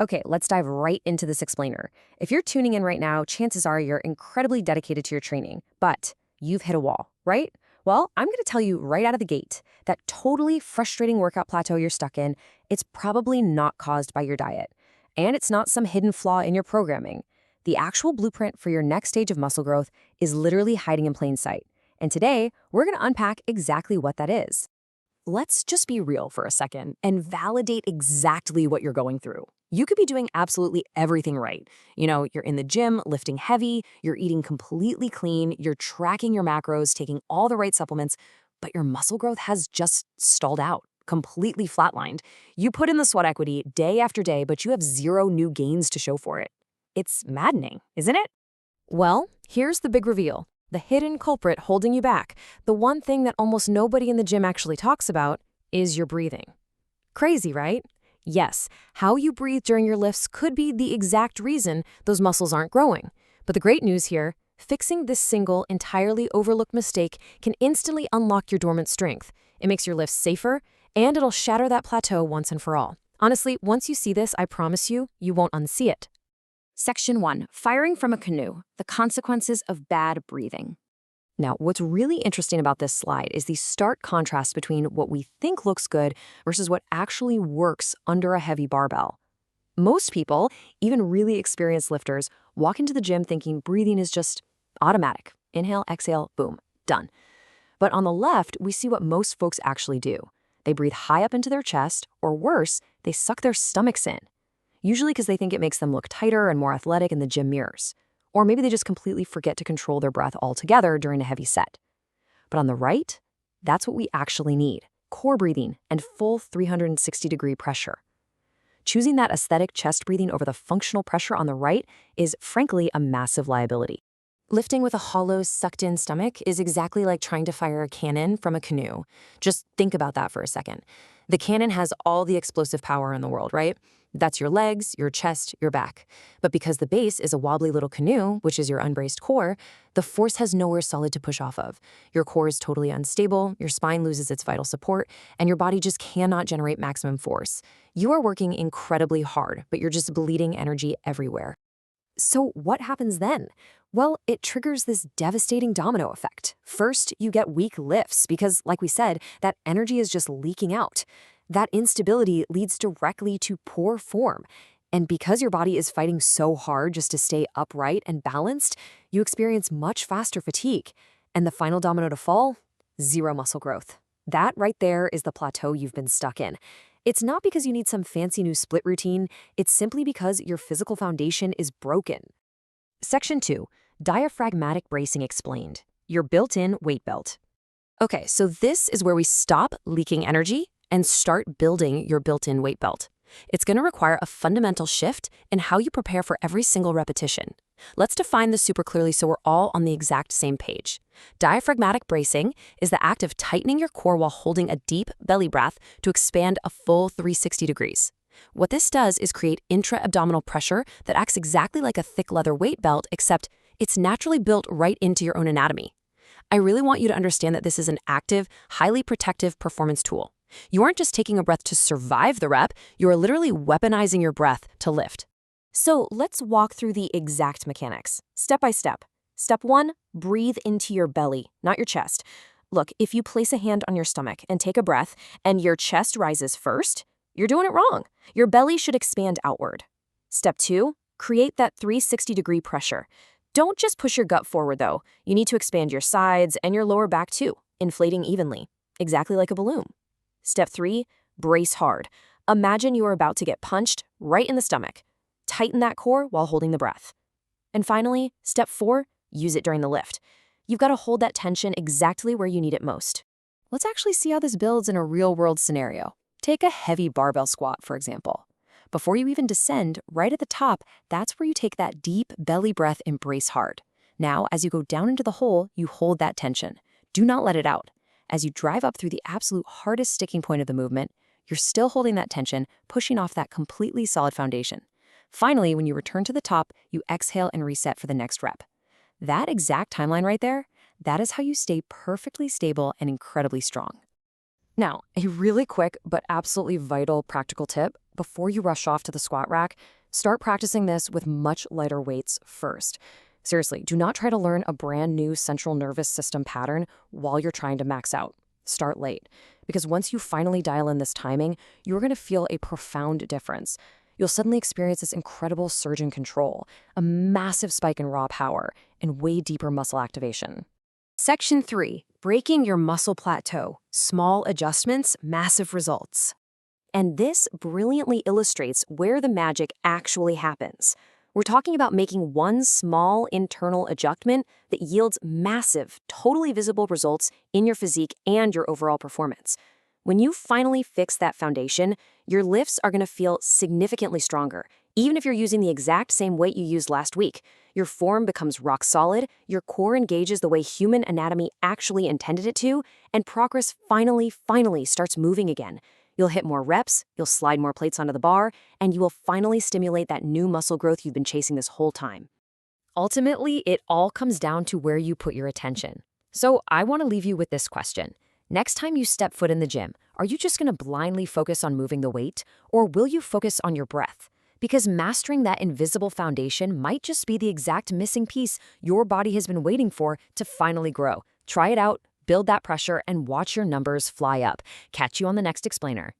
Okay, let's dive right into this explainer. If you're tuning in right now, chances are you're incredibly dedicated to your training, but you've hit a wall, right? Well, I'm going to tell you right out of the gate that totally frustrating workout plateau you're stuck in, it's probably not caused by your diet. And it's not some hidden flaw in your programming. The actual blueprint for your next stage of muscle growth is literally hiding in plain sight. And today, we're going to unpack exactly what that is. Let's just be real for a second and validate exactly what you're going through. You could be doing absolutely everything right. You're in the gym, lifting heavy, you're eating completely clean, you're tracking your macros, taking all the right supplements, but your muscle growth has just stalled out, completely flatlined. You put in the sweat equity day after day, but you have zero new gains to show for it. It's maddening, isn't it? Well, here's the big reveal. The hidden culprit holding you back, the one thing that almost nobody in the gym actually talks about, is your breathing. Crazy, right? Yes, how you breathe during your lifts could be the exact reason those muscles aren't growing. But the great news here, fixing this single, entirely overlooked mistake can instantly unlock your dormant strength. It makes your lifts safer, and it'll shatter that plateau once and for all. Honestly, once you see this, I promise you, you won't unsee it. Section 1. Firing from a canoe, the consequences of bad breathing. Now, what's really interesting about this slide is the stark contrast between what we think looks good versus what actually works under a heavy barbell. Most people, even really experienced lifters, walk into the gym thinking breathing is just automatic. Inhale, exhale, boom, done. But on the left, we see what most folks actually do. They breathe high up into their chest, or worse, they suck their stomachs in. Usually because they think it makes them look tighter and more athletic in the gym mirrors. Or maybe they just completely forget to control their breath altogether during a heavy set. But on the right, that's what we actually need: core breathing and full 360-degree pressure. Choosing that aesthetic chest breathing over the functional pressure on the right is, frankly, a massive liability. Lifting with a hollow, sucked-in stomach is exactly like trying to fire a cannon from a canoe. Just think about that for a second. The cannon has all the explosive power in the world, right? That's your legs, your chest, your back. But because the base is a wobbly little canoe, which is your unbraced core, the force has nowhere solid to push off of. Your core is totally unstable, your spine loses its vital support, and your body just cannot generate maximum force. You are working incredibly hard, but you're just bleeding energy everywhere. So what happens then? Well, it triggers this devastating domino effect. First, you get weak lifts because, like we said, that energy is just leaking out. That instability leads directly to poor form. And because your body is fighting so hard just to stay upright and balanced, you experience much faster fatigue. And the final domino to fall? Zero muscle growth. That right there is the plateau you've been stuck in. It's not because you need some fancy new split routine, it's simply because your physical foundation is broken. Section 2. Diaphragmatic bracing explained. Your built-in weight belt. Okay, so this is where we stop leaking energy and start building your built-in weight belt. It's going to require a fundamental shift in how you prepare for every single repetition. Let's define this super clearly so we're all on the exact same page. Diaphragmatic bracing is the act of tightening your core while holding a deep belly breath to expand a full 360 degrees. What this does is create intra-abdominal pressure that acts exactly like a thick leather weight belt, except it's naturally built right into your own anatomy. I really want you to understand that this is an active, highly protective performance tool. You aren't just taking a breath to survive the rep, you are literally weaponizing your breath to lift. So let's walk through the exact mechanics, step by step. Step 1, breathe into your belly, not your chest. Look, if you place a hand on your stomach and take a breath and your chest rises first, you're doing it wrong. Your belly should expand outward. Step 2, create that 360-degree pressure. Don't just push your gut forward though. You need to expand your sides and your lower back too, inflating evenly, exactly like a balloon. Step 3, brace hard. Imagine you are about to get punched right in the stomach. Tighten that core while holding the breath. And finally, step 4, use it during the lift. You've got to hold that tension exactly where you need it most. Let's actually see how this builds in a real-world scenario. Take a heavy barbell squat, for example. Before you even descend, right at the top, that's where you take that deep belly breath and brace hard. Now, as you go down into the hole, you hold that tension. Do not let it out. As you drive up through the absolute hardest sticking point of the movement, you're still holding that tension, pushing off that completely solid foundation. Finally, when you return to the top, you exhale and reset for the next rep. That exact timeline right there, that is how you stay perfectly stable and incredibly strong. Now, a really quick but absolutely vital practical tip before you rush off to the squat rack, start practicing this with much lighter weights first. Seriously, do not try to learn a brand new central nervous system pattern while you're trying to max out. Start late. Because once you finally dial in this timing, you're going to feel a profound difference. You'll suddenly experience this incredible surge in control, a massive spike in raw power, and way deeper muscle activation. Section 3. Breaking your muscle plateau. Small adjustments, massive results. And this brilliantly illustrates where the magic actually happens. We're talking about making one small internal adjustment that yields massive, totally visible results in your physique and your overall performance. When you finally fix that foundation, your lifts are going to feel significantly stronger, even if you're using the exact same weight you used last week. Your form becomes rock solid, your core engages the way human anatomy actually intended it to, and progress finally starts moving again. You'll hit more reps, you'll slide more plates onto the bar, and you will finally stimulate that new muscle growth you've been chasing this whole time. Ultimately, it all comes down to where you put your attention. So I want to leave you with this question. Next time you step foot in the gym, are you just going to blindly focus on moving the weight, or will you focus on your breath? Because mastering that invisible foundation might just be the exact missing piece your body has been waiting for to finally grow. Try it out, build that pressure, and watch your numbers fly up. Catch you on the next explainer.